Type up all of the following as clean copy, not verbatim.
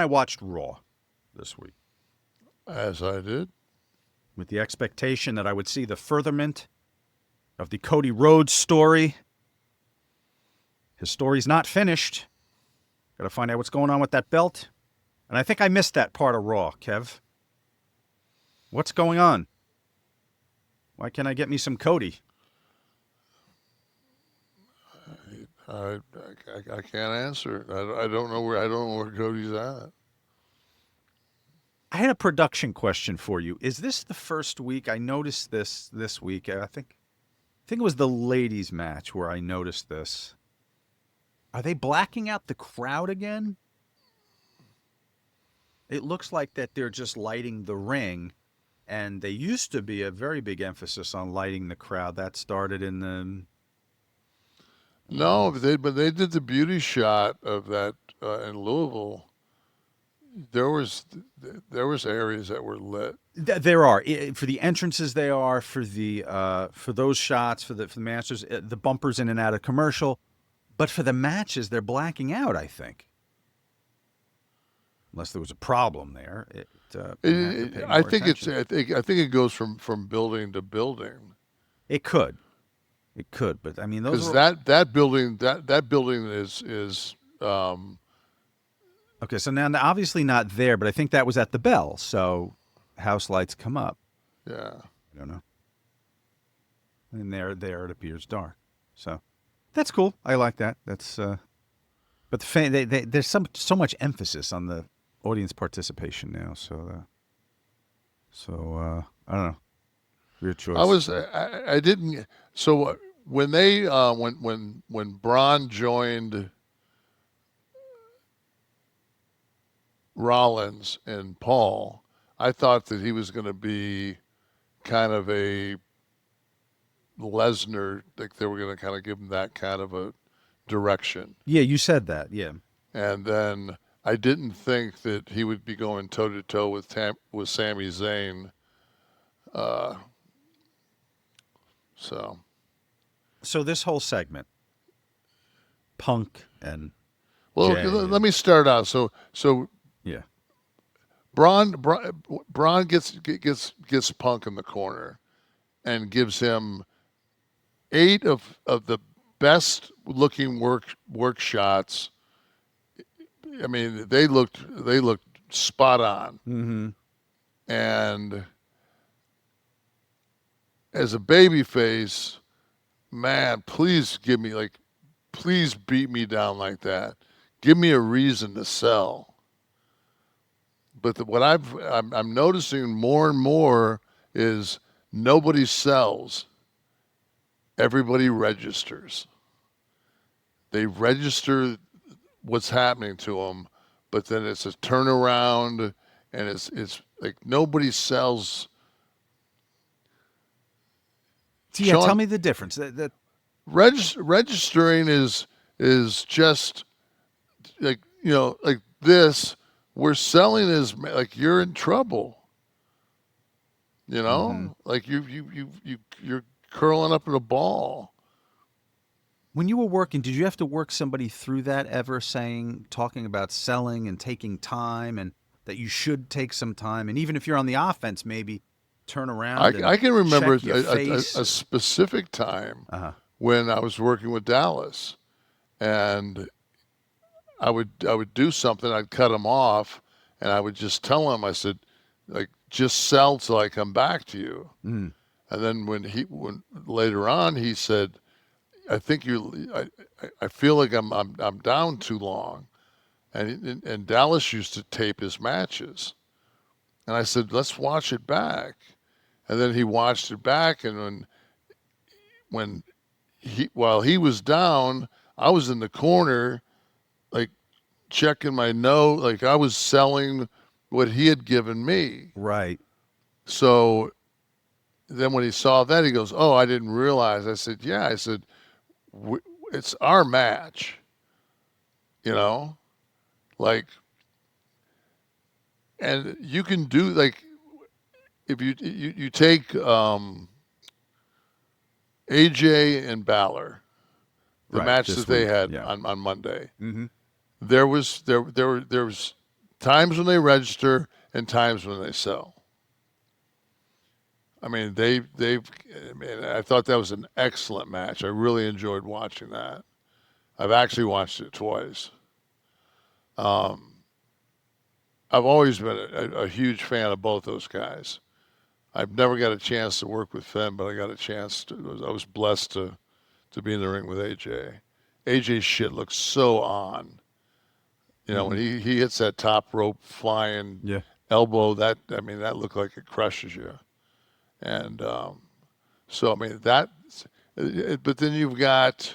I watched Raw this week As I did. with the expectation that I would see the furtherment of the Cody Rhodes story. His story's not finished. Got to find out what's going on with that belt. And I think I missed that part of Raw, Kev. What's going on? Why can't I get me some Cody? I can't answer. I don't know where Cody's at. I had a production question for you. Is this the first week? I noticed this week. I think it was the ladies' match where I noticed this. Are they blacking out the crowd again? It looks like that they're just lighting the ring, and they used to be a very big emphasis on lighting the crowd. That started in the... No, but they did the beauty shot of that in Louisville. There was areas that were lit. There are for the entrances. They are for those shots for the masters. The bumpers in and out of commercial, but for the matches, they're blacking out. I think, unless there was a problem there. I think it goes from building to building. It could, but I mean, those because that building is. Okay, so now obviously not there, but I think that was at the Bell, so house lights come up. Yeah. I don't know. And there it appears dark. So that's cool. I like that. That's but there's so much emphasis on the audience participation now. So I don't know. Your choice. I didn't. So when they when Braun joined Rollins and Paul, I thought that he was going to be kind of a Lesnar, like they were going to kind of give him that kind of a direction. Yeah, you said that. Yeah. And then I didn't think that he would be going toe to toe with Sami Zayn. So this whole segment, Punk and Jay, let me start out. So yeah, Braun gets Punk in the corner and gives him 8 of the best looking work shots. I mean, they looked spot on. Mm-hmm. And as a babyface, man, please beat me down like that. Give me a reason to sell. But what I'm noticing more and more is nobody sells. Everybody registers. They register what's happening to them, but then it's a turnaround, and it's like nobody sells. Yeah, Sean, tell me the difference. That registering is just like like this. We're selling is like you're in trouble. Like you're curling up in a ball. When you were working, did you have to work somebody through that ever, talking about selling and taking time, and that you should take some time, and even if you're on the offense, maybe turn around. I can remember a specific time when I was working with Dallas, and I would do something. I'd cut him off, and I would just tell him. I said, like, just sell till I come back to you. Mm. And then when later on he said, I think I feel like I'm down too long, and Dallas used to tape his matches, and I said, let's watch it back. And then he watched it back, and while he was down, I was in the corner, like checking my note, like I was selling what he had given me. Right. So then when he saw that, he goes, "Oh, I didn't realize." I said, "Yeah." I said, "It's our match." Like, and you can do like. If you take AJ and Balor, the match that they had on Monday, mm-hmm. there was times when they register and times when they sell. I mean, I thought that was an excellent match. I really enjoyed watching that. I've actually watched it twice. Um, I've always been a huge fan of both those guys. I've never got a chance to work with Finn, but I got a chance to. I was blessed to be in the ring with AJ. AJ's shit looks so on. You know, when he hits that top rope flying Yeah. elbow, that looked like it crushes you. And so, I mean, but then you've got,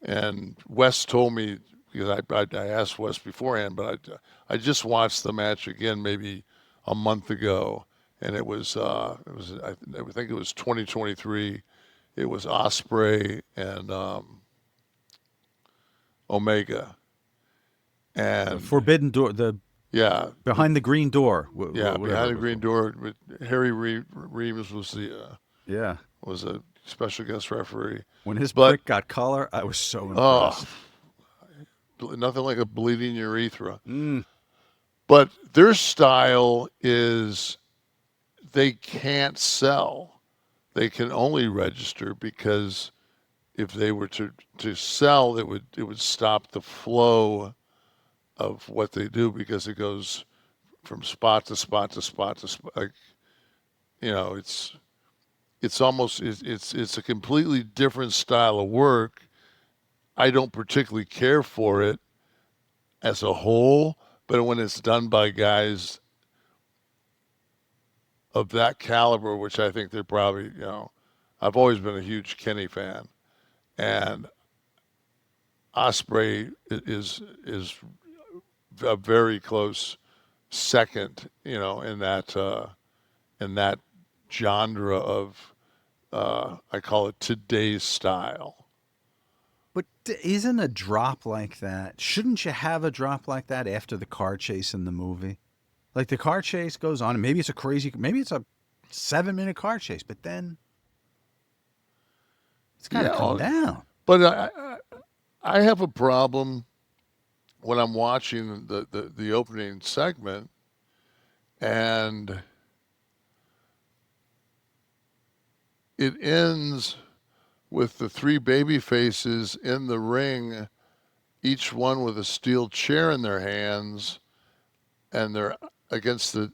and Wes told me, because I asked Wes beforehand, but I just watched the match again maybe a month ago, and I think it was 2023. It was Osprey and Omega. The And forbidden door, yeah, behind the green door. behind the green door. Harry Reeves was Yeah. was a special guest referee. When his But prick got collar, I was so oh, impressed. nothing like a bleeding urethra. Mm. But their style is they can't sell. They can only register because if they were to sell, it would stop the flow of what they do, because it goes from spot to spot to spot to spot. Like, you know, it's almost it's a completely different style of work. I don't particularly care for it as a whole, but when it's done by guys of that caliber, which I think they're probably, you know, I've always been a huge Kenny fan, and Osprey is a very close second, you know, in that genre of I call it today's style. But isn't a drop like that? Shouldn't you have a drop like that after the car chase in the movie? Like the car chase goes on, and maybe it's a 7-minute car chase, but then it's got to come down. But I have a problem when I'm watching the opening segment, and it ends with the three baby faces in the ring, each one with a steel chair in their hands, and they're against the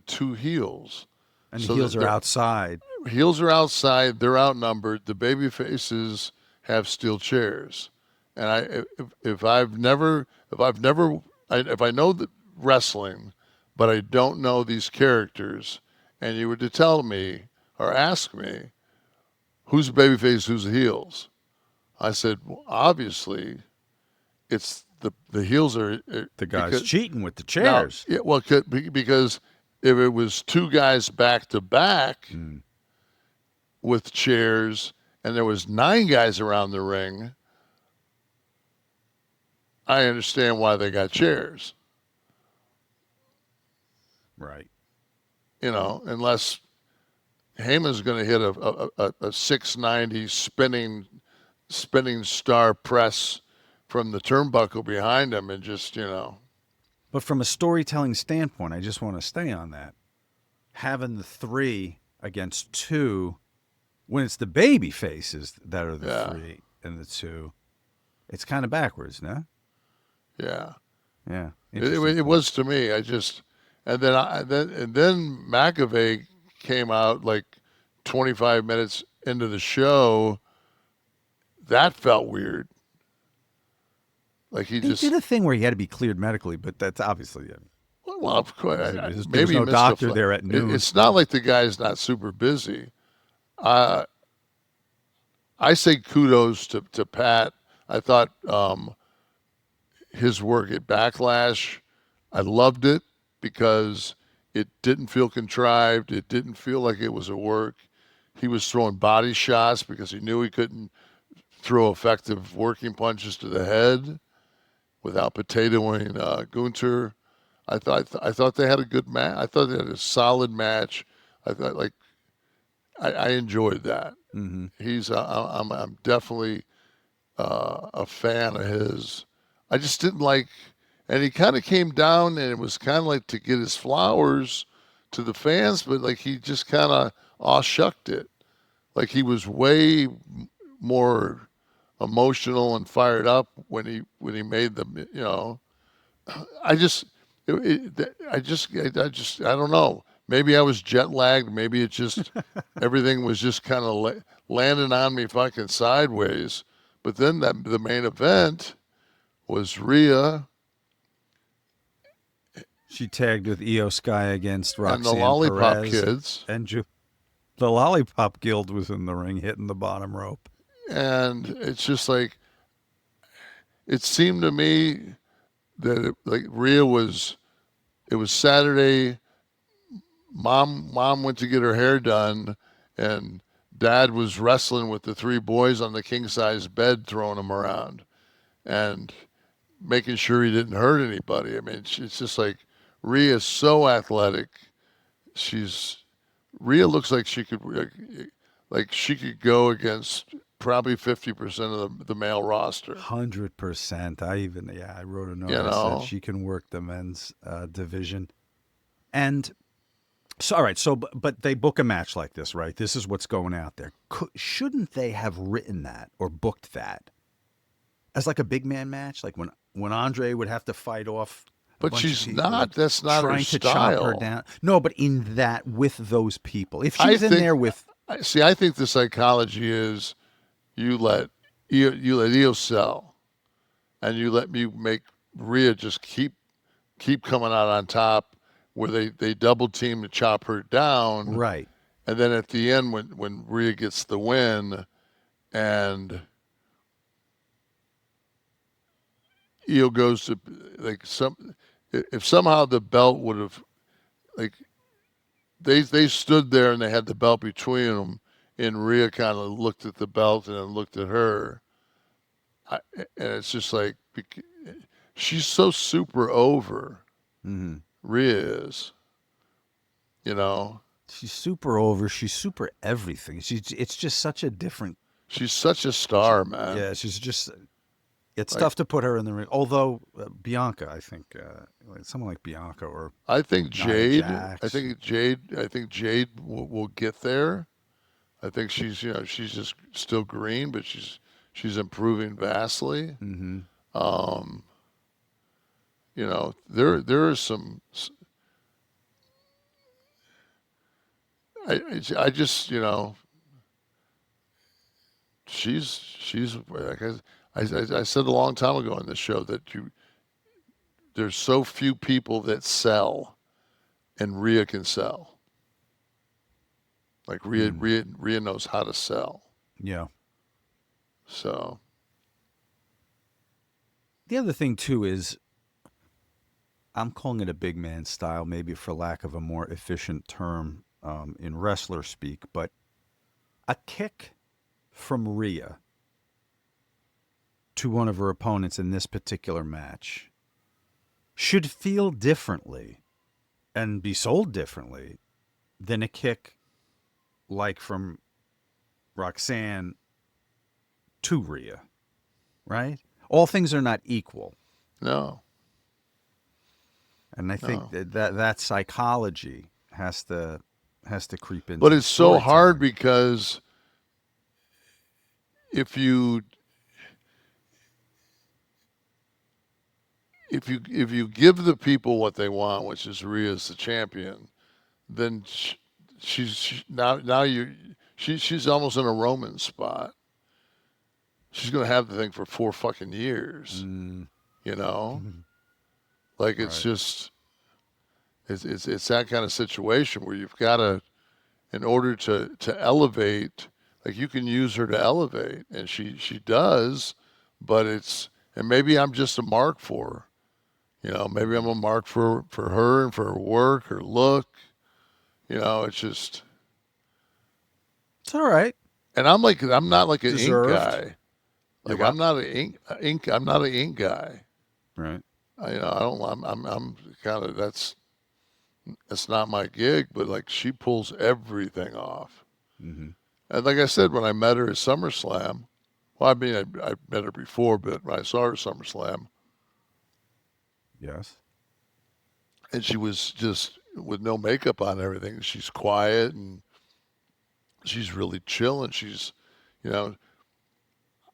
two heels. And the So heels are outside. Heels are outside. They're outnumbered. The baby faces have steel chairs. And if I know the wrestling, but I don't know these characters, and you were to tell me or ask me who's the baby face, who's the heels, I said, well, obviously it's the heels are The guy's cheating with the now, chairs. yeah, well, because if it was two guys back to back with chairs and there was 9 guys around the ring, I understand why they got chairs. Right. You know, unless Heyman's going to hit a 690 spinning star press from the turnbuckle behind him and just, you know. But from a storytelling standpoint, I just want to stay on that. Having the 3 against 2, when it's the baby faces that are the 3 and the 2, it's kind of backwards, no? Yeah. Yeah. It was to me. I just, and then McAvey came out like 25 minutes into the show. That felt weird. Like he did a thing where he had to be cleared medically, but that's obviously it. Well, of course. There was Maybe no doctor there at noon. It's not like the guy's not super busy. I say kudos to Pat. I thought his work at Backlash, I loved it because it didn't feel contrived. It didn't feel like it was a work. He was throwing body shots because he knew he couldn't throw effective working punches to the head without potatoing Gunter. I thought they had a good match. I thought they had a solid match. I thought I enjoyed that. Mm-hmm. I'm definitely a fan of his. I just didn't like And he kind of came down, and it was kind of like to get his flowers to the fans, but like he just kind of aw-shucked it. Like he was way more emotional and fired up when he made them. You know, I just, I don't know. Maybe I was jet lagged. Maybe it just everything was just kind of landing on me fucking sideways. But then the main event was Rhea She tagged with Io Sky against and the Roxanne Lollipop Perez. Kids. And the Lollipop Guild was in the ring, hitting the bottom rope. And it's just like, it seemed to me that Rhea it was Saturday. Mom went to get her hair done, and Dad was wrestling with the three boys on the king size bed, throwing them around and making sure he didn't hurt anybody. I mean, it's just like Rhea's so athletic. Rhea looks like she could go against probably 50% of the male roster. 100%. I wrote a note You that know? said she can work the men's division. And so, all right, so, but they book a match like this, right? This is what's going out there. Shouldn't they have written that or booked that as like a big man match? Like when Andre would have to fight off. But she's not. That's not her trying to style. chop her down. No, but in that with those people, if I she's in think- there with, I think the psychology is you let Io sell, and you let me make Rhea just keep coming out on top, where they double team to chop her down, right? and then at the end when Rhea gets the win, and Io goes to if somehow the belt would have they stood there and they had the belt between them, and Rhea kind of looked at the belt and then looked at her, and it's just like she's so super over. Mm-hmm. Rhea is, you know. She's super over. She's super everything. It's just such a different. She's such a star, man. Yeah, she's just. It's tough to put her in the ring. Although Bianca, I think someone like Bianca or I think Jade. Jax. I think Jade will get there. I think she's just still green, but she's improving vastly. Mm-hmm. There are some. I just she's like I said a long time ago on this show that there's so few people that sell, and Rhea can sell. Like Rhea knows how to sell. Yeah. So the other thing too is, I'm calling it a big man style, maybe for lack of a more efficient term in wrestler speak, but a kick from Rhea to one of her opponents in this particular match should feel differently and be sold differently than a kick like from Roxanne to Rhea, right? All things are not equal. no. And I think that psychology has to creep in. But it's so hard because if you give the people what they want, which is Rhea's the champion, then she's almost in a Roman spot. She's gonna have the thing for 4 fucking years, you know. Like it's just it's that kind of situation where you've got to, in order to elevate, like you can use her to elevate, and she does, but and maybe I'm just a mark for her. You know, maybe I'm a mark for her and for her work, her look. You know, it's just. It's all right. And I'm not like an Deserved. ink guy. Like I'm not an ink. I'm not an ink guy. Right. I'm kind of that's not my gig. But like she pulls everything off. Mm-hmm. And like I said, when I met her at SummerSlam, well, I mean I met her before, but when I saw her at SummerSlam, Yes. And she was just with no makeup on and everything. She's quiet and she's really chill, and she's, you know,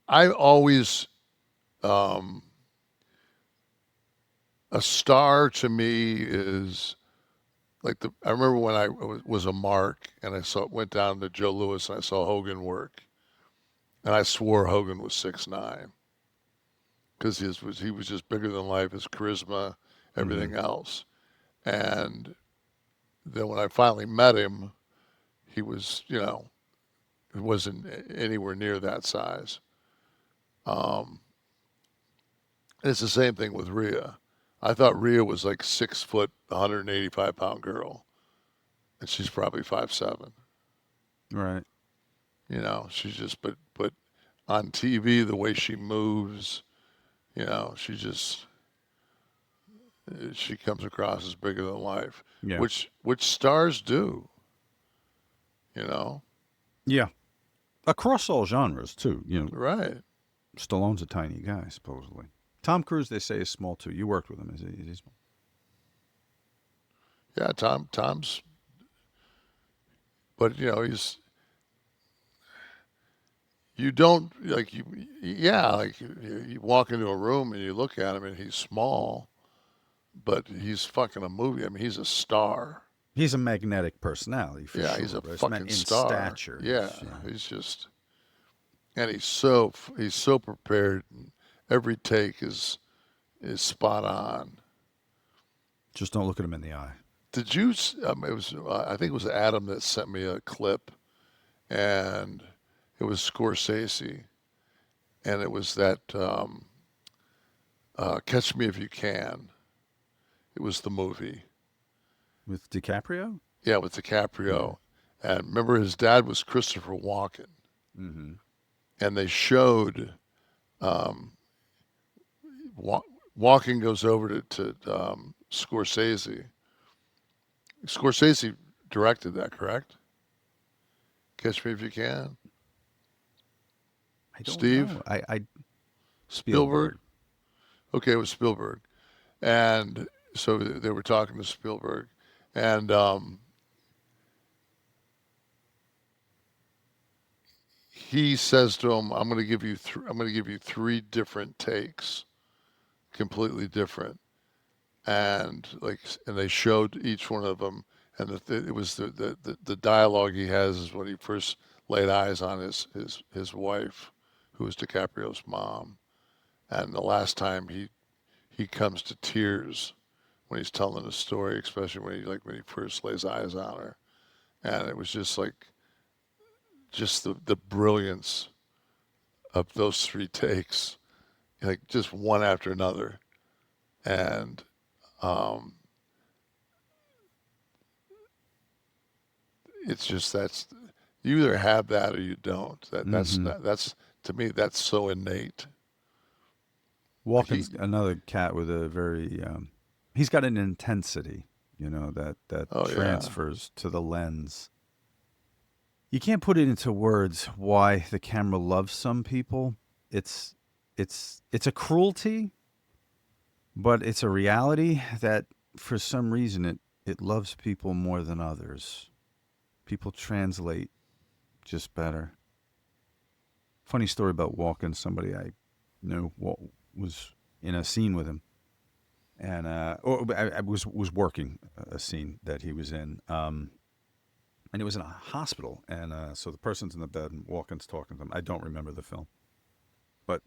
I always, um, a star to me is like I remember when I was a mark and went down to Joe Louis and I saw Hogan work, and I swore Hogan was 6'9" because he was just bigger than life, his charisma, everything else. And then when I finally met him, he was, he wasn't anywhere near that size. Um, it's the same thing with Rhea. I thought Rhea was like 6 foot, 185 pound girl, and she's probably 5'7". Right. She's just but on TV the way she moves, she comes across as bigger than life, Yeah. which stars do, you know. Yeah. Across all genres, too. Right. Stallone's a tiny guy, supposedly. Tom Cruise, they say, is small, too. You worked with him. Is he small? Yeah, Tom's, but you don't like you yeah, like you walk into a room and you look at him and he's small, but he's fucking a movie. I mean, he's a star. He's a magnetic personality, for Yeah, sure. he's a But it's meant fucking in star. stature. Yeah, he's just, and he's so prepared. And every take is spot on. Just don't look at him in the eye. Did you? It was I think it was Adam that sent me a clip, and it was Scorsese, and it was that Catch Me If You Can. It was the movie. With DiCaprio? Yeah, with DiCaprio. And remember, his dad was Christopher Walken. Mm-hmm. And they showed Walken goes over to Scorsese. Scorsese directed that, correct? Catch Me If You Can. I don't Steve? know. I Spielberg? Okay, it was Spielberg. And so they were talking to Spielberg. And he says to him, I'm going to give you three different takes, completely different. And they showed each one of them, and it was the dialogue he has is when he first laid eyes on his wife, who was DiCaprio's mom, and the last time he comes to tears when he's telling the story, especially when he first lays eyes on her, and it was just the brilliance of those three takes, like just one after another, and um, it's just you either have that or you don't. That's to me that's so innate. Like Walken's another cat with a very. He's got an intensity, that oh yeah, transfers to the lens. You can't put it into words why the camera loves some people. It's it's a cruelty, but it's a reality that for some reason it loves people more than others. People translate just better. Funny story about Walken. Somebody I knew was in a scene with him, and I was working a scene that he was in, and it was in a hospital, and so the person's in the bed and Walken's talking to them. I don't remember the film, but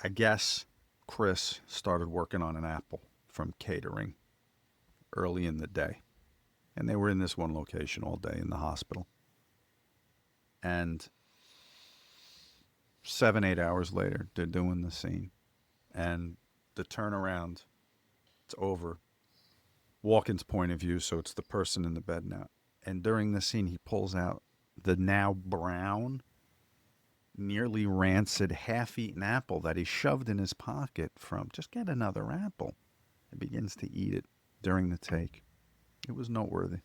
I guess Chris started working on an apple from catering early in the day, and they were in this one location all day in the hospital, and 7-8 hours later, they're doing the scene, and the turnaround, it's over. Walken's point of view, so it's the person in the bed now. And during the scene, he pulls out the now brown, nearly rancid, half-eaten apple that he shoved in his pocket from, just get another apple, and begins to eat it during the take. It was noteworthy.